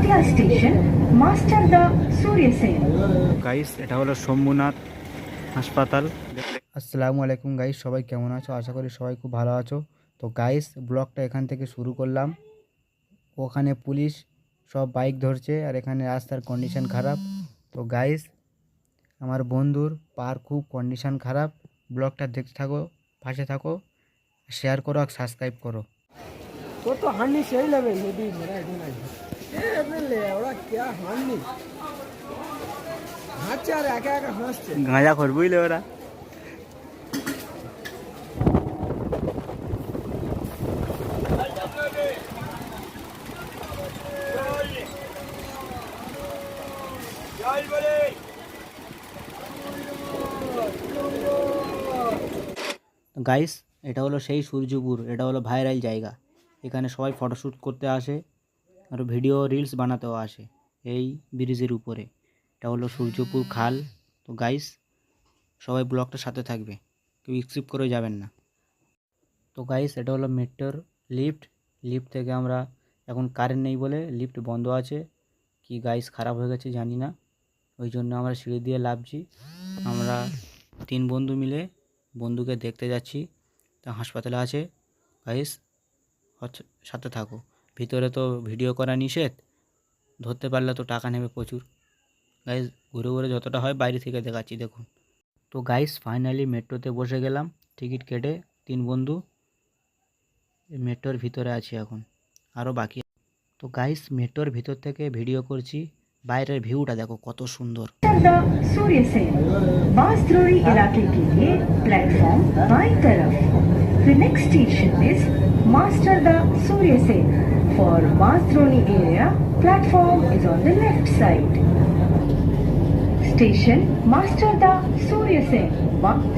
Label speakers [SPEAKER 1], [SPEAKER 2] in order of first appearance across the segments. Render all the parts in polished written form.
[SPEAKER 1] আগলা station মাস্টারদা Surya Sen.
[SPEAKER 2] Guys এটা হলো শম্ভুনাথ হাসপাতাল। আসসালামু আলাইকুম গাইস, সবাই কেমন আছো? আশা করি সবাই খুব ভালো আছো। তো গাইস ব্লগটা এখান থেকে শুরু করলাম। ওখানে পুলিশ সব বাইক ধরছে আর এখানে রাস্তার কন্ডিশন খারাপ। তো গাইস আমার বন্ধুর পার খুব কন্ডিশন খারাপ। ব্লগটা দেখতে থাকো, পাশে থাকো, শেয়ার করো আর সাবস্ক্রাইব করো।
[SPEAKER 3] तो हानि सही लगे नदी मेरा इधर आई ए अपने ले ओरा क्या हानि हाथ चार आके आके हंसते
[SPEAKER 2] গাঁজা খোর বুঝলে ওরা। গাইস এটা হলো সেই সূর্যপুর, এটা হলো ভাইরাল জায়গা। এখানে সবাই ফটোশ্যুট করতে আসে আর ভিডিও রিলস বানাতেও আসে এই ব্রিজের উপরে। এটা হলো সূর্যপুর খাল। তো গাইস সবাই ব্লগটার সাথে থাকবে, কেউ স্কিপ করে যাবেন না। তো গাইস এটা হলো মেট্রোর লিফট। লিফট থেকে আমরা এখন কারেন্ট নেই বলে লিফট বন্ধ আছে, কি গাইস খারাপ হয়ে গেছে জানি না, ওই জন্য আমরা সিঁড়ি দিয়ে লাফছি। আমরা 3 বন্ধু মিলে বন্ধুকে দেখতে যাচ্ছি, তা হাসপাতালে আছে। গাইস সাথে থাকো। ভিতরে তো ভিডিও করা নিষেধ, ধরতে পারলে তো টাকা নেবে প্রচুর। গাইস ঘুরে ঘুরে যতটা হয় বাইরে থেকে দেখাচ্ছি, দেখুন। তো গাইস ফাইনালি মেট্রোতে বসে গেলাম টিকিট কেটে। 3 বন্ধু মেট্রোর ভিতরে আছি এখন, আরও বাকি। তো গাইস মেট্রোর ভিতর থেকে ভিডিও করছি, বাইরের ভিউটা দেখো কত সুন্দর।
[SPEAKER 1] मास्टरदा सूर्य सेन बांसद्रोड़ी इलाके के लिए प्लेटफॉर्म बाईं तरफ। The next station is Masterda Surya Sen. For Bansdroni area, platform is on the left side. Station Masterda Surya Sen.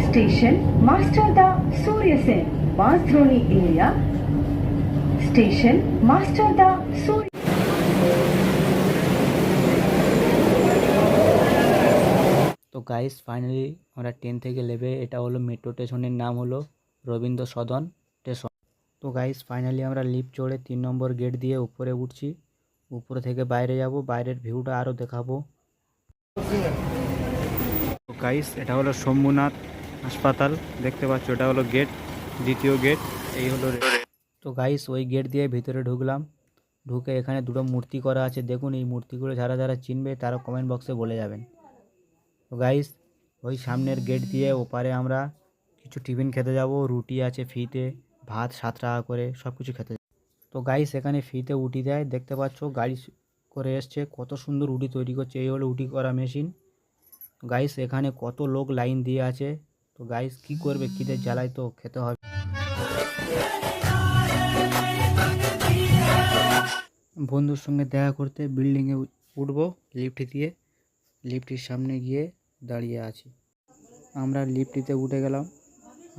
[SPEAKER 1] Station Masterda Surya Sen. Bansdroni area. Station Masterda Surya.
[SPEAKER 2] তো গাইস ফাইনালি আমরা train থেকে নেবে, এটা হলো metro স্টেশনের নাম হলো Rabindra Sadan station. তো গাইস ফাইনালি আমরা লিফট চড়ে 3 নম্বর গেট দিয়ে উপরে উঠছি। উপরে থেকে বাইরে যাব, বাইরের ভিউটা আরও দেখাবো। তো গাইস এটা হলো শম্ভুনাথ হাসপাতাল, দেখতে পাচ্ছ এটা হলো গেট, দ্বিতীয় গেট। এই হলো তো গাইস ওই গেট দিয়ে ভিতরে ঢুকলাম। ঢুকে এখানে দুটো মূর্তি করা আছে, দেখুন এই মূর্তিগুলো যারা যারা চিনবে তারা কমেন্ট বক্সে বলে যাবেন। তো গাইস ওই সামনের গেট দিয়ে ওপারে আমরা কিছু টিফিন খেতে যাব। রুটি আছে ফ্রিতে, ভাত 7 টাকা করে, সব কিছু খেতে। তো গাইস এখানে ফ্রিতে উটি দেয়, দেখতে পাচ্ছ গাড়ি করে এসছে, কত সুন্দর উটি তৈরি করছে। এই হলো উটি করা মেশিন। গাইস এখানে কত লোক লাইন দিয়ে আছে। তো গাইস কি করবে, খিদের জ্বালায় তো খেতে হবে। বন্ধুর সঙ্গে দেখা করতে বিল্ডিংয়ে উঠবো লিফট দিয়ে। লিফটের সামনে গিয়ে দাঁড়িয়ে আছি। আমরা লিফটিতে উঠে গেলাম,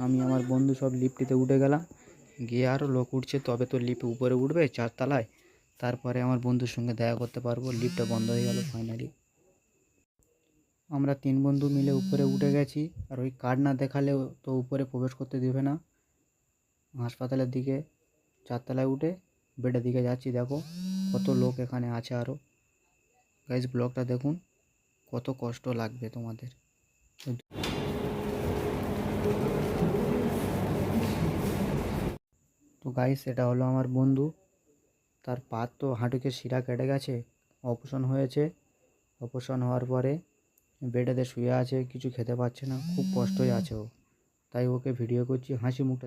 [SPEAKER 2] আমি আমার বন্ধু সব লিফটিতে উঠে গেলাম। গিয়ে আরও লোক উঠছে, তবে তো লিফট উপরে উঠবে 4 তলায়, তারপরে আমার বন্ধুর সঙ্গে দেখা করতে পারবো। লিফটটা বন্ধ হয়ে গেল ফাইনালি। আমরা 3 বন্ধু মিলে উপরে উঠে গেছি, আর ওই কার্ড না দেখালে তো উপরে প্রবেশ করতে দেবে না। হাসপাতালের দিকে 4 তলায় উঠে বেডের দিকে যাচ্ছি, দেখো কত লোক এখানে আছে আরও। গাইস ব্লগটা দেখুন, কত কষ্ট লাগবে তোমাদের। তো গাইস এটা হলো আমার বন্ধু, তার পা তো হাঁটুকে শিরা কেটে গেছে, অপারেশন হয়েছে। অপারেশন হওয়ার পরে বেডেতে শুয়ে আছে, কিছু খেতে পাচ্ছে না, খুব কষ্টই আছে ও। তাই ওকে ভিডিও করছি, হাসি মুখটা